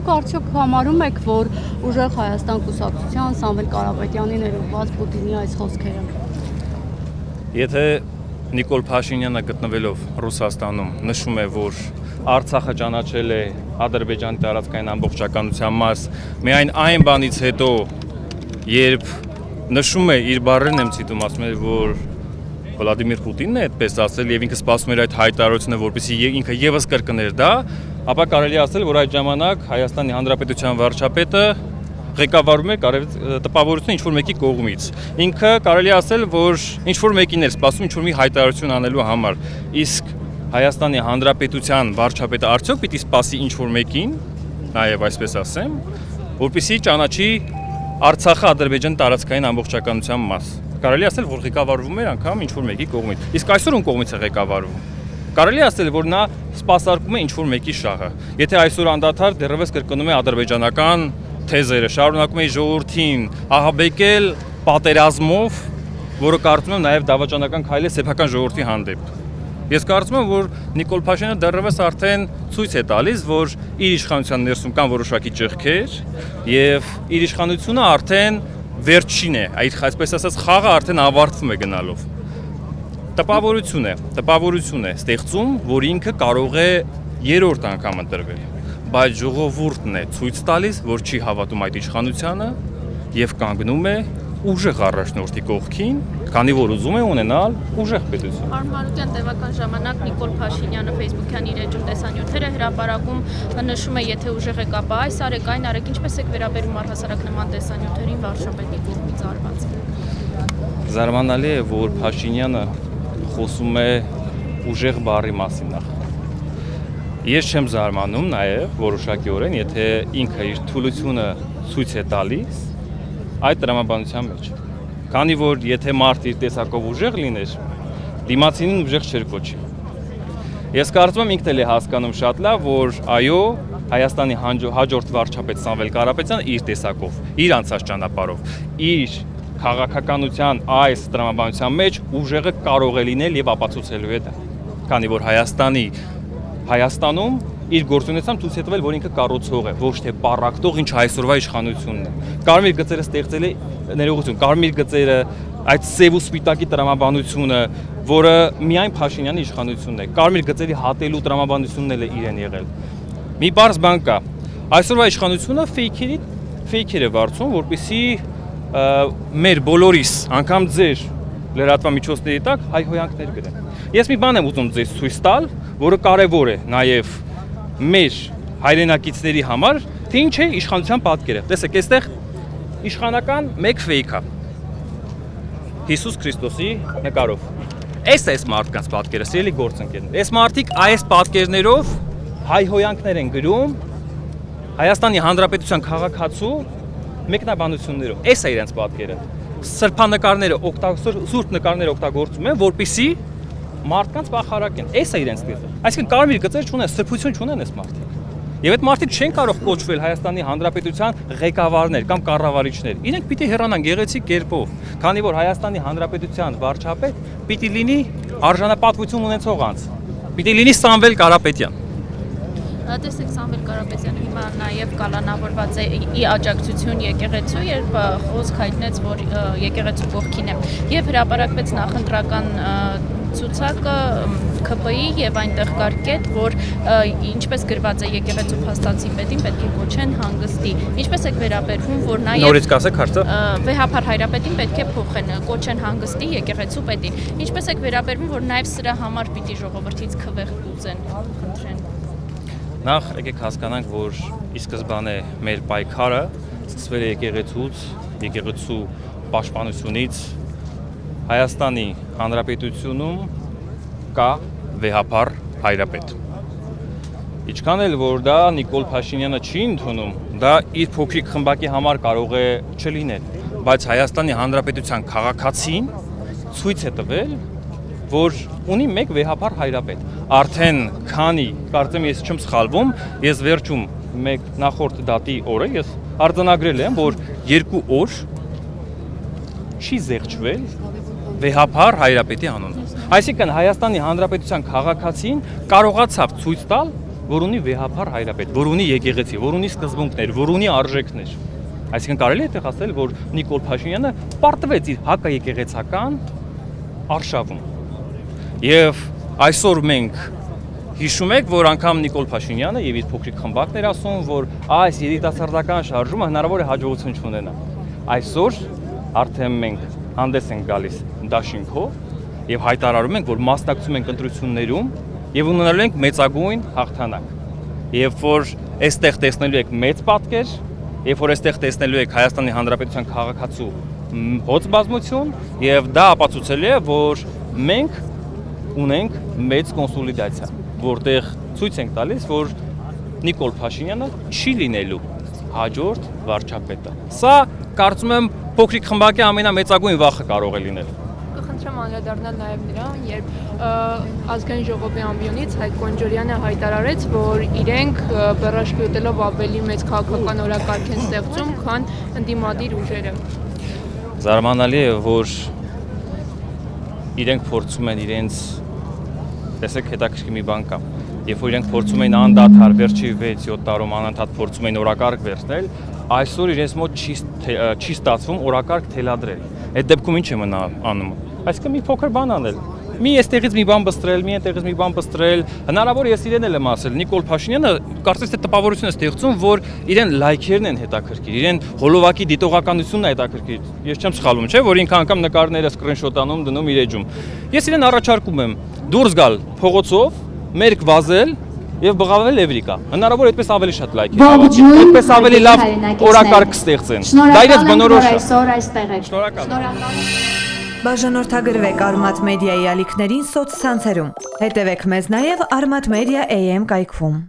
Դուք արդյոք համարում եք, որ ուժեղ Հայաստան կուսակցության Սամվել Կարապետյանին ներուված Պուտինի այս խոսքերը։ Եթե Նիկոլ Փաշինյանը գտնվելով Ռուսաստանում նշում է, որ Արցախը ճանաչել է Ադրբեջանի տարածքային ամբողջականության մաս, միայն այն բանից հետո, երբ նշում է իր բառերն եմ ցիտում, ասում է, որ Վլադիմիր Պուտինն է այդպես ասել եւ ինքը սպասում էր այդ հայտարարությունը, որպեսզի ինքը եւս կրկներ դա, ապա կարելի է ասել, որ այդ ժամանակ Հայաստանի Հանրապետության վարչապետը ղեկավարում էր տպավորությունը ինչ-որ մեկի կողմից։ Ինքը կարելի է ասել, որ ինչ-որ մեկին էր սպասում ինչ-որ մի հայտարարություն անելու համար, իսկ Հայաստանի Հանրապետության վարչապետը արդյոք պիտի սպասի ինչ-որ մեկին, նաեւ այսպես ասեմ, որպեսզի ճանաչի Արցախը Ադրբեջանի տարածքային ամբողջականության մաս։ Կարելի ասել, որ ղեկավարվում էր անգամ ինչ-որ մեկի կողմից։ Իսկ այսօր ում կողմից է ղեկավարվում։ Կարելի ասել, որ նա սպասարկում է ինչ-որ մեկի շահը։ Եթե այսօր անդադար դեռևս կրկնում է ադրբեջանական թեզերը, շարունակում է ժողովրդին ահաբեկել պատերազմով, որը կարծում եմ նաև դավաճանական քայլ է սեփական ժողովրդի հանդեպ։ Ես կարծում եմ, որ Նիկոլ Փաշինյանը դեռևս արդեն ցույց է տալիս, որ իր իշխանության ներսում կան որոշակի ճեղքեր եւ իր իշխանությունը արդեն վերջին է, այսպես ասած խաղը արդեն ավարտվում է գնալով։ Տպավորություն է ստեղծում, որ ինքը կարող է երրորդ անգամ ընտրվել, բայց ժողովուրդն է ցույց տալիս, որ չի հավատում այդ իշխանությանը եւ կանգնում է ուժեղ առաջնորդի կողքին, քանի որ ուզում է ունենալ ուժեղ պետություն։ Պարոն Մանուկյան, տևական ժամանակ Նիկոլ Փաշինյանը Facebook-յան իր էջում տեսանյութեր է հրապարակում, նշում է, եթե ուժեղ եք, ապա այս արեք, այն արեք, ինչպես եք վերաբերում առհասարակ նման տեսանյութերին վարչապետի կողմից արված։ Զարմանալի է, որ Փաշինյանը խոսում է ուժեղ բառի մասին նախ։ Ես չեմ զարմանում նաև որոշակիորեն, եթե ինքը իր թուլությունը ցույց է տալիս այդ տրամաբանության մեջ։ Քանի որ եթե մարդ իր տեսակով ուժեղ լիներ, դիմացինին ուժեղ չէր կոչի։ Ես կարծում եմ ինքն էլ է հասկանում շատ լավ, որ այո, Հայաստանի հաջորդ վարչապետ Սամվել Կարապետյանը իր տեսակով, իր անցած ճանապարհով, իր քաղաքականության այս տրամաբանության մեջ ուժեղը կարող է լինել եւ ապացուցելու է դա։ Քանի որ Հայաստանում իր գործունեությամբ ցույց է տվել, որ ինքը կառուցող է, ոչ թե պառակտող, ինչ այսօրվա իշխանությունն է։ Կարմիր գծերը ստեղծել է ներողություն, կարմիր գծերը, այդ սև ու սպիտակի տրամաբանությունը, որը միայն Փաշինյանի իշխանությունն է։ Կարմիր գծերի հատելու տրամաբանությունն էլ է իրեն եղել։ Մի բարձ բան կա։ Այսօրվա իշխանությունը ֆեյքեր է վարձում, որպեսզի մեր բոլորիս, անգամ ձեր լրատվամիջոցների տակ հայհոյանքներ գրեն։ Ես մի բան եմ ուզում ձեզ ցույց տալ, որը կարևոր է նաև մեր հայրենակիցների համար, թե ինչ է իշխանության պատկերը։ Տեսեք, այստեղ իշխանական մեկ ֆեյք է։ Հիսուս Քրիստոսի նկարով։ Այս մարդկանց պատկերը, սիրելի գործընկերներ։ Այս մարդիկ այս պատկերներով հայհոյանքներ են գրում Հայաստանի Հանրապետության քաղաքացու մեկնաբանություններով։ Այս է իրենց պատկերը։ Սրբանկարները, սուրբ նկարները օգտագործում են, որպեսզի մարդկանց բախարակեն։ Այս է իրենց դեպքը։ Այսինքն կարմիր գծեր չունեն, սրբություն չունեն այս մարդիկ։ Եվ այդ մարդիկ չեն կարող կոչվել Հայաստանի Հանրապետության ղեկավարներ կամ կառավարիչներ։ Իրենք պիտի հեռանան գեղեցիկ կերպով, քանի որ Հայաստանի Հանրապետության վարչապետ պիտի լինի արժանապատվություն ունեցող անձ։ Պիտի լինի Սամվել Կարապետյան։ Տեսեք, Սամվել Կարապետյանը հիմա նաև կալանավորված է ի աջակցություն եկեղեցու, երբ խոսք հայտնեց, որ եկեղեցու կողքին է, եւ հրապարակվեց նախընտրական ցուցակը ԿՊ-ի եւ այնտեղ կար կետ, որ ինչպես գրված է եկեղեցու փաստացի պետին պետք է կոչեն հանգստի։ Ինչպես եք վերաբերվում, որ նաեւ նորից կասեք հարցը։ Վեհապար հայրապետին պետք է փոխեն, կոչեն հանգստի եկեղեցու պետին։ Ինչպես եք վերաբերվում, որ նաեւ սրա համար պիտի ժողովրդից քվեղ ուզեն, խնդրեն։ Նախ եկեք հասկանանք, որ ի սկզբանե մեր պայքարը սկսվել է եկեղեցու պաշտպանությունից։ Հայաստանի Հանրապետությունում կա վեհապար հայրապետ։ Ինչքան էլ որ դա Նիկոլ Փաշինյանը չի ընդունում, դա իր փոքրիկ խմբակի համար կարող է չլինել, բայց Հայաստանի Հանրապետության քաղաքացին ցույց է տվել, որ ունի մեկ վեհապար հայրապետ։ Արդեն քանի, կարծեմ ես չեմ սխալվում, ես վերջում մեկ նախորդ դատի օրը ես արձանագրել եմ, որ 2 օր չի զեղչվել վեհապար հայրապետի անունը։ Այսինքն Հայաստանի Հանրապետության քաղաքացին կարողացավ ցույց տալ, որ ունի վեհափառ հայրապետ, որ ունի եկեղեցի, որ ունի սկզբունքներ, որ ունի արժեքներ։ Այսինքն կարելի է այդտեղ ասել, որ Նիկոլ Փաշինյանը պարտվեց իր հակաեկեղեցական արշավում։ Եվ այսօր մենք հիշում եք, որ անգամ Նիկոլ Փաշինյանը եւ իր փոքրիկ խմբակն էր ասում, որ այս երիտասարդական շարժումը հնարավոր է հաջողություն չունենա։ Այսօր արդեն մենք հանդես ենք գալիս դաշինքով եւ հայտարարում ենք, որ մասնակցում ենք ընտրություններում եւ ունենալու ենք մեծագույն հաղթանակ։ Եվ որ այստեղ տեսնելու եք մեծ պատկեր, երբ որ այստեղ տեսնելու եք Հայաստանի Հանրապետության քաղաքացու հոծ բազմություն եւ դա ապացուցել է, որ մենք ունենք մեծ կոնսոլիդացիա, որտեղ ցույց ենք տալիս, որ Նիկոլ Փաշինյանը չի լինելու հաջորդ վարչապետը։ Սա կարծում եմ փոքրիկ խմբակի ամենամեծագույն վախը կարող է լինել։ Կխնդրեմ անդրադառնալ նաև նրան, երբ ազգային ժողովի ամբիոնից Հայկ Կոնջորյանը հայտարարեց, որ իրենք բեռաշկի ուտելով ավելի մեծ քաղաքական օրակարգ են ստեղծում, քան ընդդիմադիր ուժերը։ Զարմանալի է, որ իրենք փորձում են իրենց, տեսեք, հետաքրքիր մի բան կա, երբ որ իրենք փորձում են անդադար վերջի 6-7 տարում անընդհատ փորձում են օրակարգ վերցնել, այսօր իրենց մոտ չի ստացվում օրակարգ թելադրել։ Այդ դեպքում ինչ է մնա անում։ Այսինքն մի փոքր բան անել։ Մի այստեղից մի բան բստրել, մի այնտեղից մի բան բստրել։ Հնարավոր ես իրեն էլ եմ ասել, Նիկոլ Փաշինյանը կարծես թե տպավորություն է ստեղծում, որ իրեն լայքերն են հետաքրքիր, իրեն հոլովակի դիտողականությունն է հետաքրքիր։ Ես չեմ սխալվում, չէ՞, որ ինքը անգամ նկարները սկրինշոթանում դնում իր էջում։ Ես իրեն առաջարկում եմ դուրս գալ փողոցով, մերկ վազել եւ բղավել Էվրիկա։ Հնարավոր այդպես ավելի շատ լայքեր, այդպես ավելի լավ օրակարգ ստեղծեն։ Դա իրենց բնորոշ է։ Շնորհակալ։ Բաժանորդագրվեք Արմատ մեդիայի ալիքներին սոցցանցերում։ Հետևեք մեզ նաև Armat Media AM կայքում։